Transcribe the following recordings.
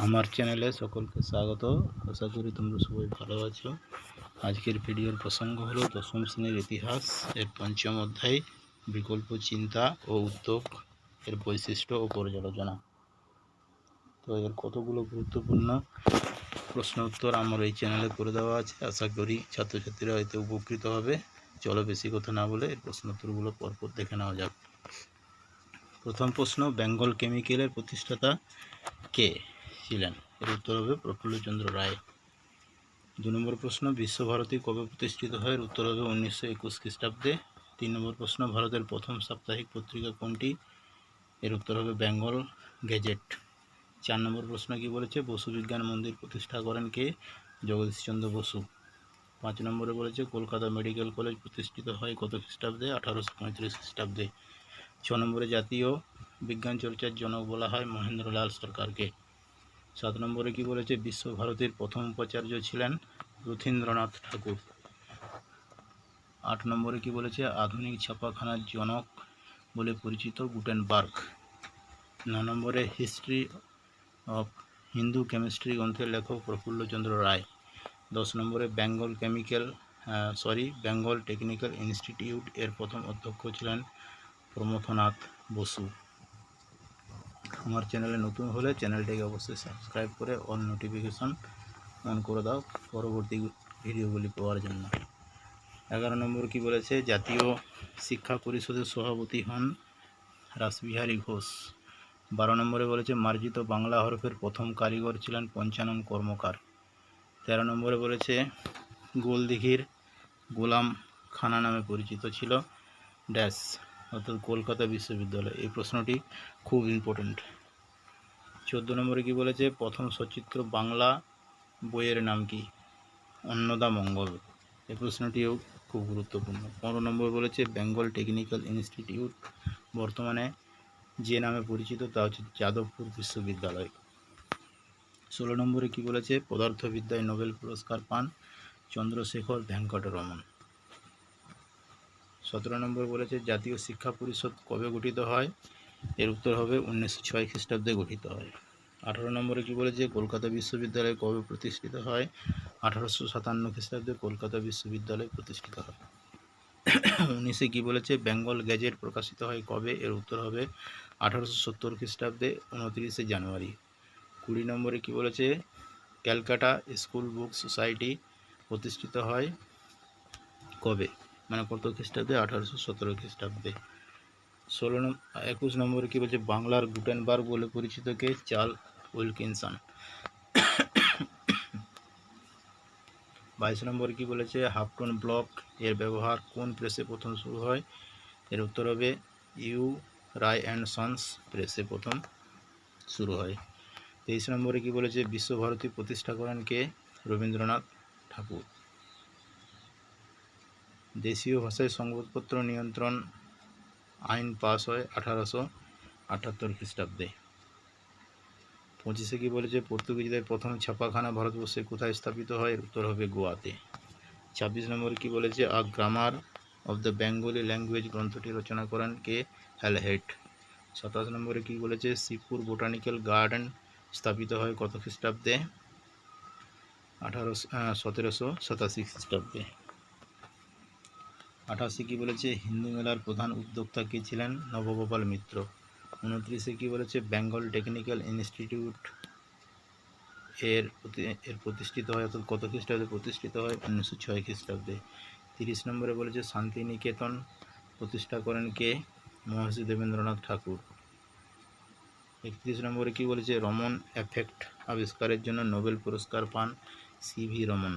আমার চ্যানেলে সকলকে স্বাগত। আশা করি তোমরা সবাই ভালো আছো। আজকের ভিডিওর প্রসঙ্গ হলো দশম শ্রেণীর ইতিহাস এর পঞ্চম অধ্যায় বিকল্প চিন্তা ও উদ্যোগ এর বৈশিষ্ট্য ও পর্যালোচনা। তো এর কতগুলো গুরুত্বপূর্ণ প্রশ্ন উত্তর আমার এই চ্যানেলে করে দেওয়া আছে। আশা করি ছাত্রছাত্রীরা এতে উপকৃত হবে। চলো বেশি কথা না বলে এর প্রশ্ন উত্তরগুলো পরপর দেখে নেওয়া যাক। প্রথম প্রশ্ন, বেঙ্গল কেমিক্যালের প্রতিষ্ঠাতা কে ছিলেন? এর উত্তর হবে প্রফুল্লচন্দ্র রায়। 2 নম্বর প্রশ্ন, বিশ্বভারতী কবে প্রতিষ্ঠিত হয়? এর উত্তর হবে 1921 খ্রিস্টাব্দে। 3 নম্বর প্রশ্ন, ভারতের প্রথম সাপ্তাহিক পত্রিকা কোনটি? এর উত্তর হবে বেঙ্গল গেজেট। 4 নম্বর প্রশ্ন কি বলেছে? বসু বিজ্ঞান মন্দির প্রতিষ্ঠা করেন কে? জগদীশচন্দ্র বসু। 5 নম্বরে বলেছে কলকাতা মেডিকেল কলেজ প্রতিষ্ঠিত হয় কত খ্রিস্টাব্দে? 1835 খ্রিস্টাব্দে। 6 নম্বরে জাতীয় বিজ্ঞান চর্চার জনক বলা হয় মহেন্দ্রলাল সরকারকে। 7 নম্বরে কি বলেছে? বিশ্বভারতীর প্রথম উপাচার্য ছিলেন রথীন্দ্রনাথ ঠাকুর। 8 নম্বরে কি বলেছে? আধুনিক ছাপাখানার জনক বলে পরিচিত গুটেনবার্গ। 9 নম্বরে হিস্ট্রি অফ হিন্দু কেমিস্ট্রি গ্রন্থের লেখক প্রফুল্লচন্দ্র রায়। 10 নম্বরে বেঙ্গল টেকনিক্যাল ইনস্টিটিউট এর প্রথম অধ্যক্ষ ছিলেন প্রমথনাথ বসু। আমার চ্যানেলে নতুন হলে চ্যানেলটিকে অবশ্যই সাবস্ক্রাইব করে অল নোটিফিকেশন অন করে দাও পরবর্তী ভিডিওগুলি পাওয়ার জন্য। 11 নম্বর কি বলেছে? জাতীয় শিক্ষা পরিষদের সভাপতি হন রাসবিহারী ঘোষ। 12 নম্বরে বলেছে মার্জিত বাংলা হরফের প্রথম কারিগর ছিলেন পঞ্চানন কর্মকার। 13 নম্বরে বলেছে গোলদিঘির গোলাম খানা নামে পরিচিত ছিল ড্যাশ, অর্থাৎ কলকাতা বিশ্ববিদ্যালয়। এই প্রশ্নটি খুব ইম্পর্টেন্ট। 14 নম্বরে কি বলেছে? প্রথম সচিত্র বাংলা বইয়ের নাম কি? অন্নদা মঙ্গল। এই প্রশ্নটিও খুব গুরুত্বপূর্ণ। 15 নম্বর বলেছে বেঙ্গল টেকনিক্যাল ইনস্টিটিউট বর্তমানে যে নামে পরিচিত তা হচ্ছে যাদবপুর বিশ্ববিদ্যালয়। 16 নম্বরে কি বলেছে? পদার্থবিদ্যায় নোবেল পুরস্কার পান চন্দ্রশেখর ভেঙ্কটরমন। 17 নম্বর বলেছে জাতীয় শিক্ষা পরিষদ কবে গঠিত হয়? এর উত্তর হবে 1906 খ্রিস্টাব্দে গঠিত হয়। 18 নম্বরে কি বলেছে? কলকাতা বিশ্ববিদ্যালয় কবে প্রতিষ্ঠিত হয়? 1857 খ্রিস্টাব্দে কলকাতা বিশ্ববিদ্যালয় প্রতিষ্ঠিত হয়। 19-এ কি বলেছে? বেঙ্গল গেজেট প্রকাশিত হয় কবে? এর উত্তর হবে 1870 খ্রিস্টাব্দে 29 জানুয়ারি। 20 নম্বরে কি বলেছে? ক্যালকাটা স্কুল বুক সোসাইটি প্রতিষ্ঠিত হয় কবে? মানে কত খ্রিস্টাব্দে? 1817 খ্রিস্টাব্দে। 21 নম্বরে কি বলছে? বাংলার গুটেনবার্গ বলে পরিচিত কে? Charles Wilkinson. 22 নম্বরে কি বলেছে? হাফটন ব্লক এর ব্যবহার কোন প্রেসে প্রথম শুরু হয়? এর উত্তর হবে ইউ রায় অ্যান্ড সন্স প্রেসে প্রথম শুরু হয়। 23 নম্বরে কি বলেছে? বিশ্বভারতী প্রতিষ্ঠা করেন কে? রবীন্দ্রনাথ ঠাকুর। দেশীয় ভাষায় সংবাদপত্র নিয়ন্ত্রণ আইন পাস হয় 1878 খ্রিস্টাব্দে। 25-এ কি বলেছে? পর্তুগিজদের প্রথম ছাপাখানা ভারতবর্ষে কোথায় স্থাপিত হয়? এর উত্তর হবে গোয়াতে। 26 নম্বরে কি বলেছে? A grammar of the Bengali language গ্রন্থটি রচনা করেন কে? হ্যালহেট। 27 নম্বরে কি বলেছে? শিবপুর বোটানিক্যাল গার্ডেন স্থাপিত হয় কত খ্রিস্টাব্দে? 1787 খ্রিস্টাব্দে। 28-এ কি বলেছে? হিন্দু মেলার প্রধান উদ্যোক্তা কে ছিলেন? নবগোপাল মিত্র। 29-এ কি বলেছে? বেঙ্গল টেকনিক্যাল ইনস্টিটিউট এর প্রতিষ্ঠিত হয়, অর্থাৎ কত খ্রিস্টাব্দে প্রতিষ্ঠিত হয়? 1906 খ্রিস্টাব্দে। 30 নম্বরে বলেছে শান্তিনিকেতন প্রতিষ্ঠা করেন কে? মহর্ষি দেবেন্দ্রনাথ ঠাকুর। 31 নম্বরে কি বলেছে? রমন এফেক্ট আবিষ্কারের জন্য নোবেল পুরস্কার পান সিভি রমন।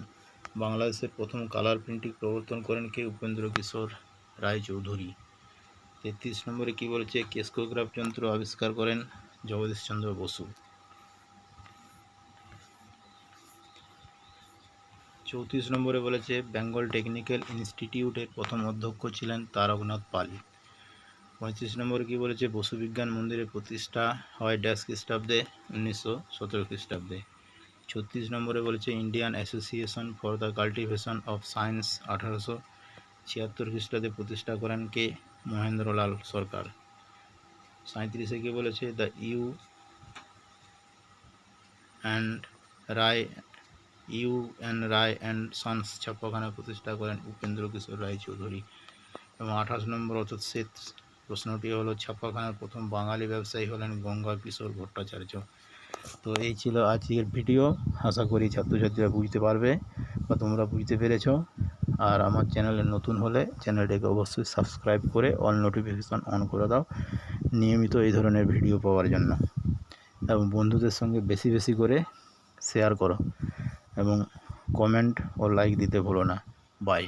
বাংলাদেশের প্রথম কালার প্রিন্টিং প্রবর্তন করেন কে? উপেন্দ্র কিশোর রায়চৌধুরী। 33 নম্বরে কি বলেছে? কেস্কোগ্রাফ যন্ত্র আবিষ্কার করেন জগদীশচন্দ্র বসু। 34 নম্বরে বলেছে বেঙ্গল টেকনিক্যাল ইনস্টিটিউটের প্রথম অধ্যক্ষ ছিলেন তারকনাথ পাল। 35 নম্বরে কি বলেছে? বসু বিজ্ঞান মন্দিরের প্রতিষ্ঠা হয় ড্যাশ খ্রিস্টাব্দে? 1917 খ্রিস্টাব্দে। 36 নম্বরে বলেছে Indian association for the cultivation of science 1876 খ্রিস্টাব্দে প্রতিষ্ঠা করেন কে? মহেন্দ্রলাল সরকার। 37-এ কি বলেছে? The and Ray Ray and sons ছাপাখানা প্রতিষ্ঠা করেন উপেন্দ্র কিশোর রায়চৌধুরী। এবং 28 নম্বর অর্থাৎ শেষ প্রশ্নটি হলো ছাপাখানার প্রথম বাঙালি ব্যবসায়ী হলেন গঙ্গা কিশোর ভট্টাচার্য। তো এই ছিল আজকের ভিডিও। আশা করি ছাত্রছাত্রীরা বুঝতে পারবে বা তোমরা বুঝতে পেরেছো। আর আমার চ্যানেলে নতুন হলে চ্যানেলটিকে অবশ্যই সাবস্ক্রাইব করে অল নোটিফিকেশান অন করে দাও নিয়মিত এই ধরনের ভিডিও পাওয়ার জন্য। এবং বন্ধুদের সঙ্গে বেশি বেশি করে শেয়ার করো এবং কমেন্ট ও লাইক দিতে ভুলো না। বাই।